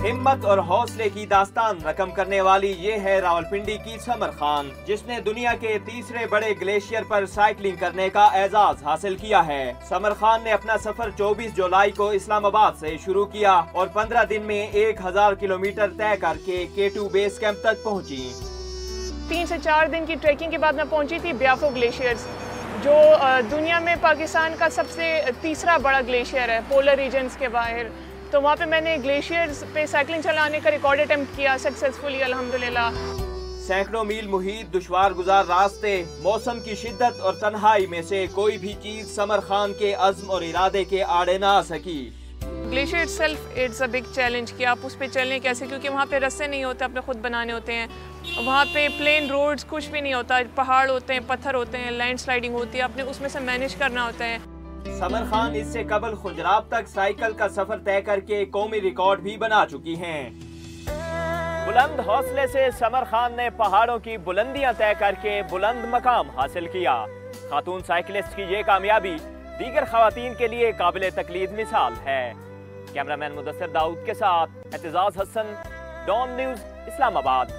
ہمت اور حوصلے کی داستان رقم کرنے والی یہ ہے راولپنڈی کی سمر خان، جس نے دنیا کے تیسرے بڑے گلیشیئر پر سائیکلنگ کرنے کا اعزاز حاصل کیا ہے۔ سمر خان نے اپنا سفر 24 جولائی کو اسلام آباد سے شروع کیا اور 15 دن میں 1000 کلومیٹر طے کر کے K2 بیس کیمپ تک پہنچی۔ 3 سے 4 دن کی ٹریکنگ کے بعد میں پہنچی تھی بیافو گلیشیئرز، جو دنیا میں پاکستان کا سب سے تیسرا بڑا گلیشیئر ہے پولر ریجنز کے باہر۔ تو وہاں پہ میں نے گلیشیئرز پہ سائیکلنگ چلانے کا ریکارڈ اٹیمپٹ کیا سکسیسفلی الحمدللہ۔ سینکڑوں میل محیط، دشوار گزار راستے، موسم کی شدت اور تنہائی میں سے کوئی بھی چیز سمر خان کے عزم اور ارادے کے آڑے نہ آ سکی۔ Glacier self it's a big challenge کہ آپ اس پہ چلیں کیسے، کیونکہ وہاں پہ رستے نہیں ہوتے، اپنے خود بنانے ہوتے ہیں۔ وہاں پہ پلین روڈز کچھ بھی نہیں ہوتا، پہاڑ ہوتے ہیں، پتھر ہوتے ہیں، لینڈ سلائڈنگ ہوتی ہے، آپ نے اس میں سے مینیج کرنا ہوتا ہے۔ سمر خان اس سے قبل خجراب تک سائیکل کا سفر طے کر کے قومی ریکارڈ بھی بنا چکی ہیں۔ بلند حوصلے سے سمر خان نے پہاڑوں کی بلندیاں طے کر کے بلند مقام حاصل کیا۔ خاتون سائیکلسٹ کی یہ کامیابی دیگر خواتین کے لیے قابل تقلید مثال ہے۔ کیمرہ مین مدثر داؤد کے ساتھ اعتزاز حسن، ڈان نیوز، اسلام آباد۔